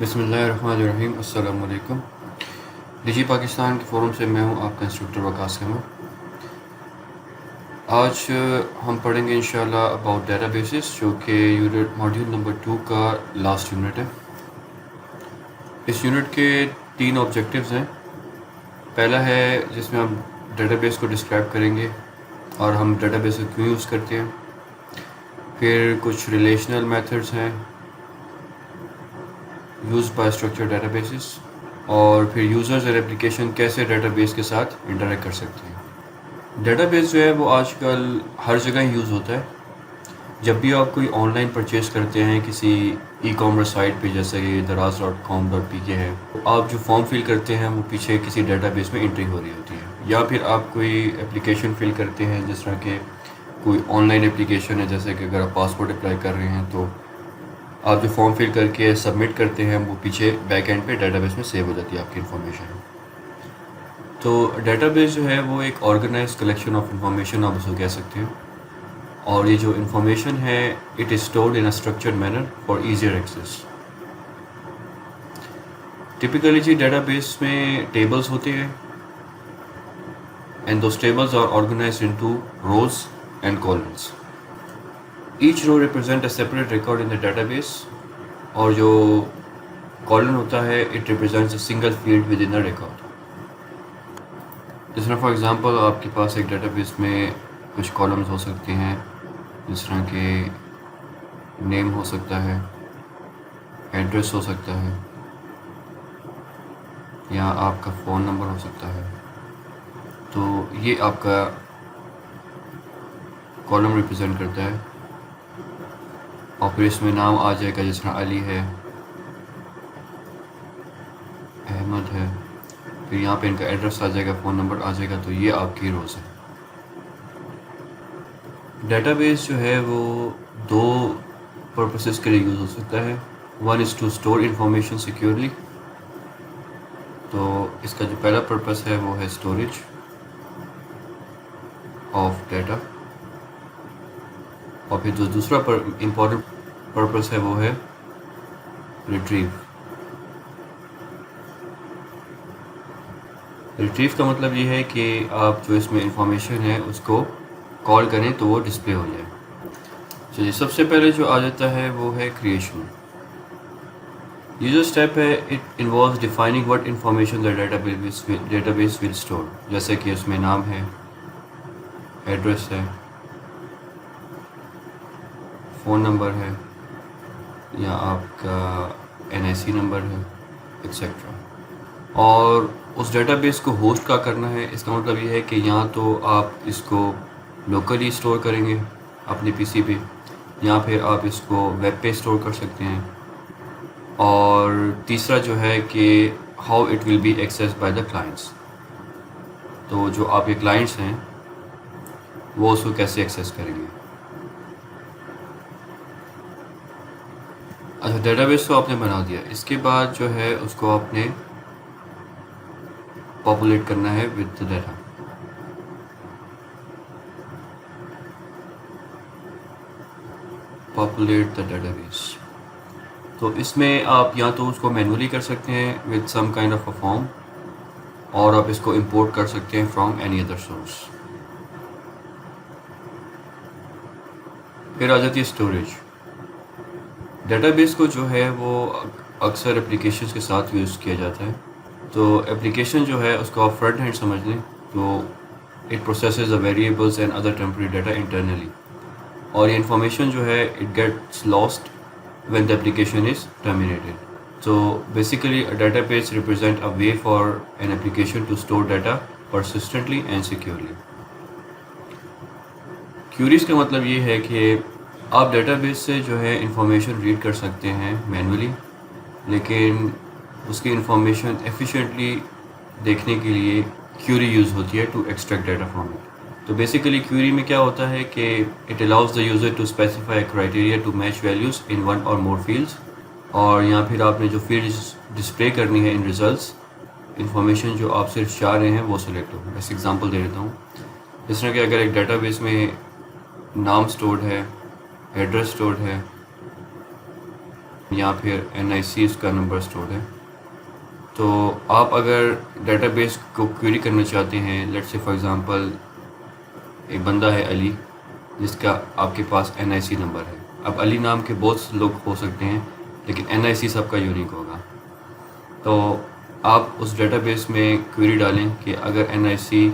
بسم اللہ الرحمن الرحیم. السلام علیکم. ڈیجی پاکستان کے فورم سے میں ہوں آپ کا انسٹرکٹر وقاص احمد. آج ہم پڑھیں گے انشاءاللہ اباؤٹ ڈیٹا بیسز، جو کہ یونٹ ماڈیول نمبر 2 کا لاسٹ یونٹ ہے. اس یونٹ کے 3 آبجیکٹیوز ہیں. پہلا ہے جس میں ہم ڈیٹا بیس کو ڈسکرائب کریں گے اور ہم ڈیٹا بیس کو کیوں یوز کرتے ہیں. پھر کچھ ریلیشنل میتھڈز ہیں use by structure database, اور پھر یوزرز اور اپلیکیشن کیسے ڈیٹا بیس کے ساتھ انٹریکٹ کر سکتے ہیں. ڈیٹا بیس جو ہے وہ آج کل ہر جگہ یوز ہوتا ہے. جب بھی آپ کوئی آن لائن پرچیز کرتے ہیں کسی ای کامرس سائٹ پہ، جیسے کہ daraz.com.pk ہے، آپ جو فارم فل کرتے ہیں وہ پیچھے کسی ڈیٹا بیس میں انٹری ہو رہی ہوتی ہے. یا پھر آپ کوئی اپلیکیشن فل کرتے ہیں، جس طرح کہ کوئی آن لائن اپلیکیشن ہے، جیسے کہ اگر آپ پاسپورٹ اپلائی کر رہے ہیں تو آپ جو فارم فل کر کے سبمٹ کرتے ہیں وہ پیچھے بیک اینڈ پہ ڈیٹا بیس میں سیو ہو جاتی ہے آپ کی انفارمیشن. تو ڈیٹا بیس جو ہے وہ ایک آرگنائز کلیکشن آف انفارمیشن آپ اس کو کہہ سکتے ہیں، اور یہ جو انفارمیشن ہے it is stored in a structured manner for easier access. Typically the database میں ٹیبلز ہوتے ہیں، and those tables are organised into rows and columns. Each row represent a separate record in the database, اور جو column ہوتا ہے it represents a single field within a record. جس طرح for example آپ کے پاس ایک data base میں کچھ کالمز ہو سکتے ہیں، جس طرح کہ نیم ہو سکتا ہے، ایڈریس ہو سکتا ہے، یا آپ کا فون نمبر ہو سکتا ہے. تو یہ آپ کا کالم ریپرزینٹ کرتا ہے، اور پھر اس میں نام آ جائے گا، جس طرح علی ہے، احمد ہے، پھر یہاں پہ ان کا ایڈریس آ جائے گا، فون نمبر آ جائے گا. تو یہ آپ کی روز ہے. ڈیٹا بیس جو ہے وہ 2 پرپسز کے لیے یوز ہو سکتا ہے. One is to store information securely. تو اس کا جو پہلا پرپس ہے وہ ہے اسٹوریج آف ڈیٹا، اور پھر جو دوسرا امپورٹنٹ پرپس ہے وہ ہے ریٹریو. ریٹریو کا مطلب یہ ہے کہ آپ جو اس میں انفارمیشن ہے اس کو کال کریں تو وہ ڈسپلے ہو جائے. چلیے سب سے پہلے جو آ جاتا ہے وہ ہے کریشن. یوزر اسٹیپ ہے it involves defining what information the data base will store. جیسے کہ اس میں نام ہے، ایڈریس ہے، فون نمبر ہے، یا آپ کا NIC نمبر ہے، ایکسیٹرا. اور اس ڈیٹا بیس کو ہوسٹ کا کرنا ہے. اس کا مطلب یہ ہے کہ یا تو آپ اس کو لوکلی اسٹور کریں گے اپنے PC پہ، یا پھر آپ اس کو ویب پہ اسٹور کر سکتے ہیں. اور تیسرا جو ہے کہ how it will be access by the clients. تو جو آپ کے کلائنٹس ہیں وہ اس کو کیسے ایکسیس کریں گے. اچھا، ڈیٹا بیس تو آپ نے بنا دیا. اس کے بعد جو ہے اس کو آپ نے پاپولیٹ کرنا ہے with data. Populate the database. تو اس میں آپ یا تو اس کو مینولی کر سکتے ہیں with some kind of a form, اور آپ اس کو امپورٹ کر سکتے ہیں فرام اینی ادر سورس. پھر آ جاتی ہے اسٹوریج. ڈیٹا بیس کو جو ہے وہ اکثر اپلیکیشنز کے ساتھ یوز کیا جاتا ہے. تو اپلیکیشن جو ہے اس کو آپ فرنٹ ہینڈ سمجھ لیں، تو it processes the variables and other temporary data internally. اور یہ انفارمیشن جو ہے it gets last when the application is terminated. So basically a database represent a way for an application to store data persistently and securely. Queries کا مطلب یہ ہے کہ آپ ڈیٹا بیس سے جو ہے انفارمیشن ریڈ کر سکتے ہیں مینولی، لیکن اس کی انفارمیشن ایفیشینٹلی دیکھنے کے لیے کیوری یوز ہوتی ہے to extract data from it. تو بیسیکلی کیوری میں کیا ہوتا ہے کہ it allows the user to specify a criteria to match values in one or more fields. اور یا پھر آپ نے جو فیلڈس ڈسپلے کرنی ہے ان ریزلٹس، انفارمیشن جو آپ صرف چاہ رہے ہیں وہ سلیکٹ ہو. بس ایگزامپل دے دیتا ہوں. جس طرح کہ اگر ایک ڈیٹا بیس میں نام اسٹورڈ ہے، ایڈریس اسٹورڈ ہے، یا پھر NIC اس کا نمبر اسٹور ہے. تو آپ اگر ڈیٹا بیس کو کویری کرنا چاہتے ہیں، لیٹ سے فار ایگزامپل ایک بندہ ہے علی جس کا آپ کے پاس NIC نمبر ہے. اب علی نام کے بہت سے لوگ ہو سکتے ہیں لیکن NIC سب کا یونیک ہوگا. تو آپ اس ڈیٹا بیس میں کویری ڈالیں کہ اگر NIC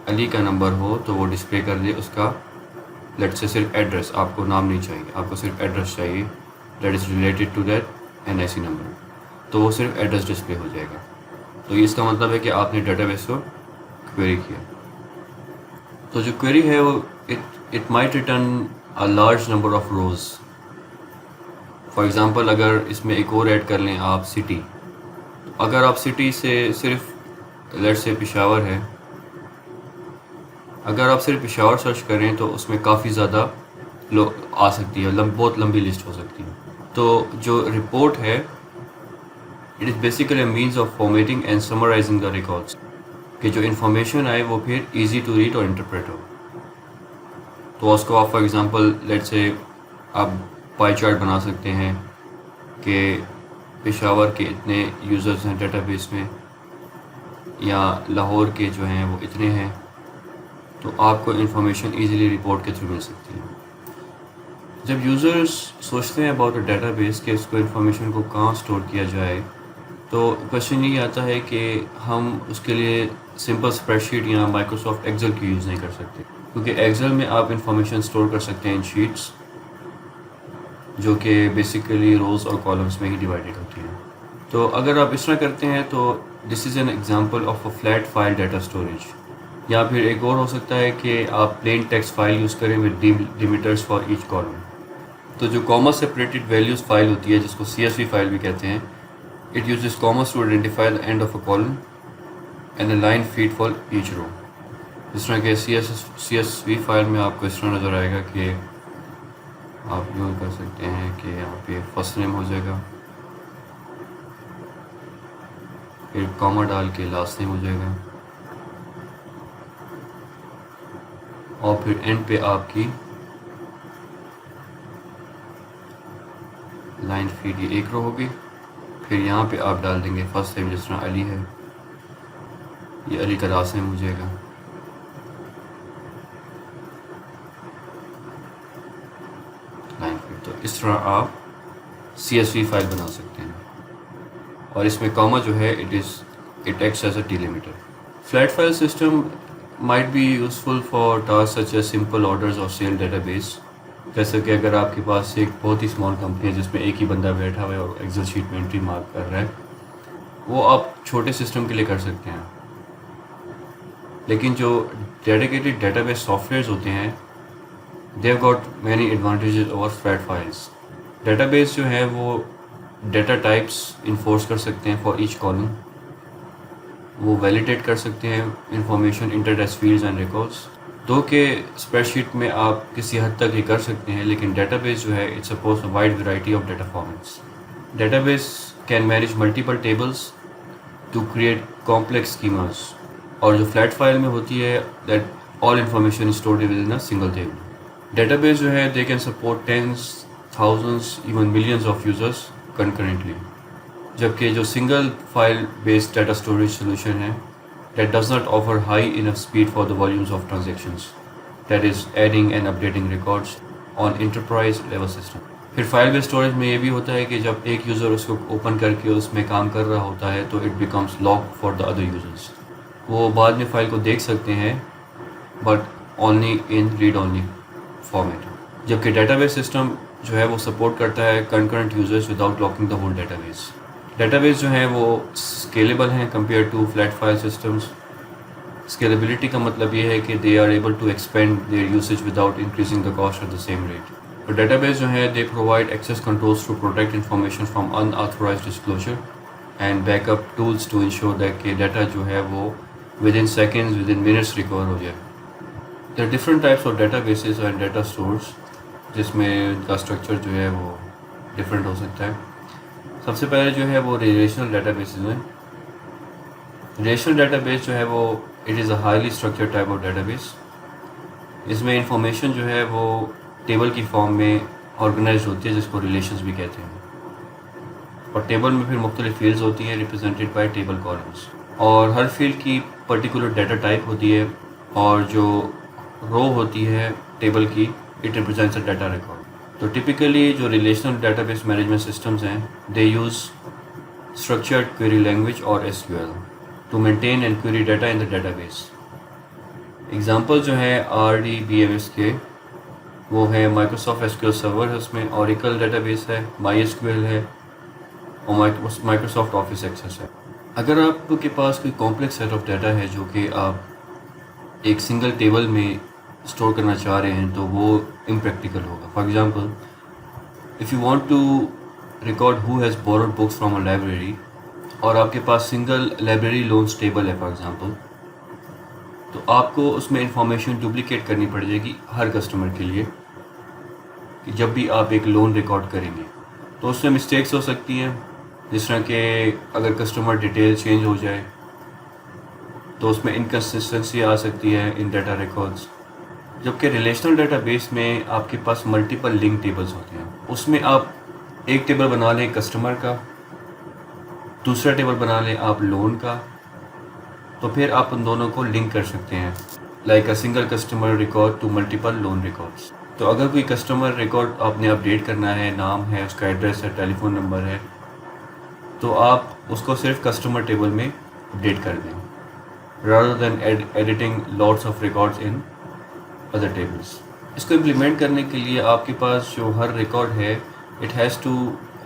علی کا نمبر ہو تو وہ ڈسپلے کر دے اس کا لیٹ سے صرف ایڈریس. آپ کو نام نہیں چاہیے، آپ کو صرف ایڈریس چاہیے that is related to that NIC number. تو وہ صرف ایڈریس ڈسپلے ہو جائے گا. تو اس کا مطلب ہے کہ آپ نے ڈیٹا بیس کو کویری کیا. تو جو کویری ہے وہ it might return a large number of rows. For example اگر اس میں ایک اور ایڈ کر لیں آپ سٹی. اگر آپ سٹی سے صرف لیٹ سے پشاور ہے، اگر آپ صرف پشاور سرچ کریں تو اس میں کافی زیادہ آ سکتی ہے، بہت لمبی لسٹ ہو سکتی ہے. تو جو رپورٹ ہے it is basically a means of formatting and summarizing the records, کہ جو انفارمیشن آئے وہ پھر ایزی ٹو ریڈ اور انٹرپریٹ ہو. تو اس کو آپ فار ایگزامپل لیٹ سے آپ پائی چارٹ بنا سکتے ہیں کہ پشاور کے اتنے یوزرز ہیں ڈیٹا بیس میں، یا لاہور کے جو ہیں وہ اتنے ہیں. تو آپ کو انفارمیشن ایزیلی رپورٹ کے تھرو مل سکتی ہے. جب یوزرز سوچتے ہیں اباؤٹ اے ڈیٹا بیس کہ اس کو انفارمیشن کو کہاں اسٹور کیا جائے، تو کویشچن یہ آتا ہے کہ ہم اس کے لیے سمپل اسپریڈ شیٹ یا مائکروسافٹ ایکسل کی یوز نہیں کر سکتے، کیونکہ ایکسل میں آپ انفارمیشن اسٹور کر سکتے ہیں ان شیٹس جو کہ بیسیکلی روز اور کالمس میں ہی ڈیوائڈیڈ ہوتی ہیں. تو اگر آپ اس طرح کرتے ہیں تو this is an example of a flat file data storage. یا پھر ایک اور ہو سکتا ہے کہ آپ پلین ٹیکسٹ فائل یوز کریں with delimiters for each column. تو جو کاما سپریٹڈ ویلیوز فائل ہوتی ہے جس کو CSV فائل بھی کہتے ہیں، it uses commas to identify the end of a column and a line feed for each row. جس طرح کہ CSV فائل میں آپ کو اس طرح نظر آئے گا کہ آپ یوں کر سکتے ہیں کہ یہاں پہ فرسٹ نیم ہو جائے گا، پھر کاما ڈال کے لاسٹ نیم ہو جائے گا، اور پھر اینڈ پہ آپ کی لائن فیڈ یہ ایک رو ہوگی. پھر یہاں پہ آپ ڈال دیں گے فرسٹ نیم، جس طرح علی ہے، یہ علی کا لاسٹ نیم ہو جائے گا. Line feed. تو اس طرح آپ CSV فائل بنا سکتے ہیں، اور اس میں کاما جو ہے it acts as a delimiter. Flat file system might be useful for task such as simple orders اور سیل ڈیٹا بیس. جیسے کہ اگر آپ کے پاس ایک بہت ہی اسمال کمپنی ہے جس میں ایک ہی بندہ بیٹھا ہوا ہے اور ایکسل شیٹ میں انٹری مارک کر رہا ہے، وہ آپ چھوٹے سسٹم کے لیے کر سکتے ہیں. لیکن جو dedicated database softwares ہوتے ہیں they have got many advantages over flat files. Database جو ہے وہ ڈیٹا ٹائپس انفورس کر سکتے ہیں فار ایچ کالم، وہ ویلیڈیٹ کر سکتے ہیں information entered as fields and records. Though کہ اسپریڈ شیٹ میں آپ کسی حد تک یہ کر سکتے ہیں، لیکن ڈیٹا بیس جو ہے it supports a wide variety of data formats. Database can manage multiple tables to create complex schemas. اور جو فلیٹ فائل میں ہوتی ہے that all information stored within a single table. Database جو ہے they can support tens thousands even millions of users concurrently. جبکہ جو single file based data storage solution ہے that does not offer high enough speed for the volumes of transactions, that is adding and updating records on enterprise level system. پھر file بیس storage میں یہ بھی ہوتا ہے کہ جب ایک یوزر اس کو اوپن کر کے اس میں کام کر رہا ہوتا ہے تو it becomes lock for the other users. وہ بعد میں فائل کو دیکھ سکتے ہیں but only in read only format. جبکہ ڈیٹا بیس سسٹم جو ہے وہ سپورٹ کرتا ہے concurrent users without locking the whole database. Database جو ہیں وہ اسکیلیبل ہیں compare to flat file systems. Scalability کا مطلب یہ ہے کہ they are able to expand their usage without increasing the cost at the same rate. اور ڈیٹا بیس جو ہے they provide access controls to protect information from in authorised disclosure and back up tools to ensure that کہ data جو ہے وہ with in seconds with in minutes recover ہو جائے. There are different types of data bases and data stores جس میں ان کا structure جو ہے وہ ڈفرینٹ ہو سکتا ہے. سب سے پہلے جو ہے وہ ریلیشنل ڈیٹا بیسز ہیں. ریلیشنل ڈیٹا بیس جو ہے وہ it is a highly structured type of database. اس میں انفارمیشن جو ہے وہ ٹیبل کی فارم میں آرگنائزڈ ہوتی ہے جس کو ریلیشنز بھی کہتے ہیں. اور ٹیبل میں پھر مختلف فیلڈز ہوتی ہیں ریپرزینٹیڈ بائی ٹیبل کالمس، اور ہر فیلڈ کی پرٹیکولر ڈیٹا ٹائپ ہوتی ہے، اور جو رو ہوتی ہے ٹیبل کی it represents a data record. تو ٹپیکلی جو relational database management systems ہیں they use structured query language اور SQL to maintain and query data in the database. Example جو ہے RDBMS کے وہ ہے مائکروسافٹ SQL سرور ہے، اس میں اوریکل ڈیٹا بیس ہے، MySQL ہے، اور مائکروسافٹ آفس ایکسیس ہے. اگر آپ کے پاس کوئی کمپلیکس سیٹ آف ڈیٹا ہے جو کہ آپ ایک سنگل ٹیبل میں اسٹور کرنا چاہ رہے ہیں تو وہ امپریکٹیکل ہوگا. For example if you want to record who has borrowed books from a library, اور آپ کے پاس سنگل لائبریری لونس ٹیبل ہے فار ایگزامپل، تو آپ کو اس میں انفارمیشن ڈپلیکیٹ کرنی پڑ جائے گی ہر کسٹمر کے لیے کہ جب بھی آپ ایک لون ریکارڈ کریں گے. تو اس میں مسٹیکس ہو سکتی ہیں، جس طرح کہ اگر کسٹمر ڈیٹیل چینج ہو جائے تو اس میں انکنسسٹنسی آ سکتی ہے ان ڈیٹا ریکارڈز. جبکہ ریلیشنل ڈیٹا بیس میں آپ کے پاس ملٹیپل لنک ٹیبلز ہوتے ہیں. اس میں آپ ایک ٹیبل بنا لیں کسٹمر کا، دوسرا ٹیبل بنا لیں آپ لون کا، تو پھر آپ ان دونوں کو لنک کر سکتے ہیں like a single customer record to multiple loan records. تو اگر کوئی کسٹمر ریکارڈ آپ نے اپڈیٹ کرنا ہے، نام ہے، اس کا ایڈریس ہے، ٹیلی فون نمبر ہے، تو آپ اس کو صرف کسٹمر ٹیبل میں اپڈیٹ کر دیں rather than editing lots of records in other tables. اس کو امپلیمنٹ کرنے کے لیے آپ کے پاس جو ہر ریکارڈ ہے it has to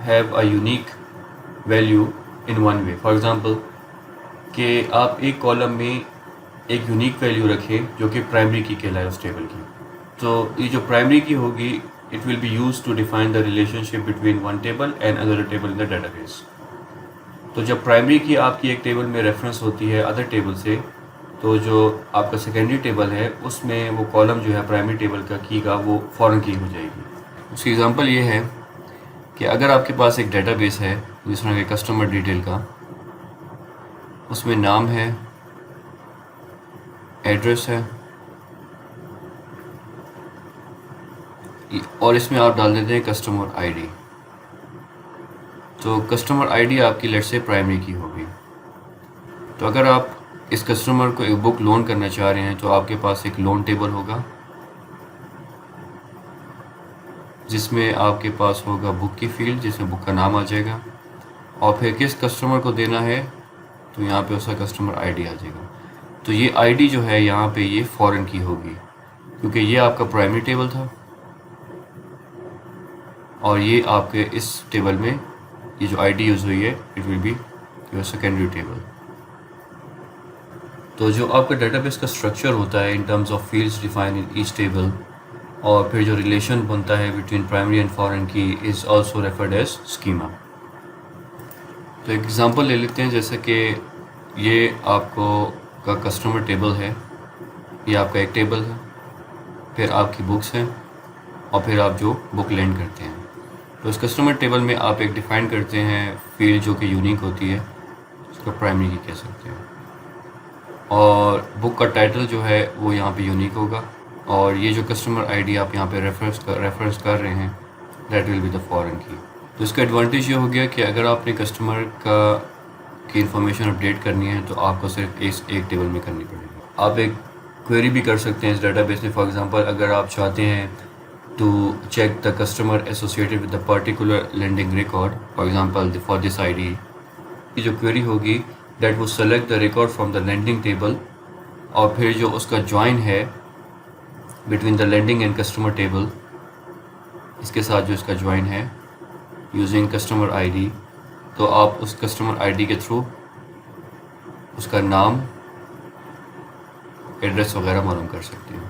have a unique value in one way. For example کہ آپ ایک کالم میں ایک یونیک ویلیو رکھیں جو کہ پرائمری کی کہلائے اس ٹیبل کی. تو یہ جو پرائمری کی ہوگی it will be use to define the relationship between one table and other table in the database. تو جب پرائمری کی آپ کی ایک ٹیبل میں ریفرنس ہوتی ہے ادر ٹیبل سے، تو جو آپ کا سیکنڈری ٹیبل ہے اس میں وہ کالم جو ہے پرائمری ٹیبل کا کی کا وہ فوراً کی ہو جائے گی. اس کی ایگزامپل یہ ہے کہ اگر آپ کے پاس ایک ڈیٹا بیس ہے جس طرح کہ کسٹمر ڈیٹیل کا، اس میں نام ہے، ایڈریس ہے، اور اس میں آپ ڈال دیتے ہیں کسٹمر ID. تو کسٹمر ID آپ کی لیٹ سے پرائمری کی ہوگی. تو اگر آپ اس کسٹمر کو ایک بک لون کرنا چاہ رہے ہیں تو آپ کے پاس ایک لون ٹیبل ہوگا جس میں آپ کے پاس ہوگا بک کی فیلڈ جس میں بک کا نام آ جائے گا، اور پھر کس کسٹمر کو دینا ہے تو یہاں پہ اس کا کسٹمر ID آ جائے گا. تو یہ ID جو ہے یہاں پہ یہ فورن کی ہوگی کیونکہ یہ آپ کا پرائمری ٹیبل تھا، اور یہ آپ کے اس ٹیبل میں یہ جو ID یوز ہوئی ہے it will be your secondary table. تو جو آپ کا ڈیٹا بیس کا اسٹرکچر ہوتا ہے in terms of fields define in H table, اور پھر جو ریلیشن بنتا ہے بٹوین پرائمری اینڈ فورن کی is also referred as schema. تو ایک ایگزامپل لے لیتے ہیں، جیسے کہ یہ آپ کو کا کسٹمر ٹیبل ہے، یہ آپ کا ایک ٹیبل ہے، پھر آپ کی بکس ہیں، اور پھر آپ جو بک لینڈ کرتے ہیں. تو اس کسٹمر ٹیبل میں آپ ایک ڈیفائن کرتے ہیں فیلڈ جو کہ یونیک ہوتی ہے، اس کو پرائمری کی کہہ سکتے ہیں، اور بک کا ٹائٹل جو ہے وہ یہاں پہ یونیک ہوگا، اور یہ جو کسٹمر ID آپ یہاں پہ ریفرنس کر رہے ہیں دیٹ ول بی دا فورن کی. تو اس کا ایڈوانٹیج یہ ہو گیا کہ اگر آپ نے کسٹمر کی انفارمیشن اپڈیٹ کرنی ہے تو آپ کو صرف ایک ٹیبل میں کرنی پڑے گی. آپ ایک کوئری بھی کر سکتے ہیں اس ڈیٹا بیس میں. فار ایگزامپل اگر آپ چاہتے ہیں to check the customer associated with the particular lending record, for example for this ID، یہ جو کوئری ہوگی دیٹ وہ select the record from the lending table, اور پھر جو اس کا جوائن ہے between the lending and customer table, اس کے ساتھ جو اس کا جوائن ہے یوزنگ کسٹمر ID، تو آپ اس کسٹمر ID کے تھرو اس کا نام، ایڈریس وغیرہ معلوم کر سکتے ہیں.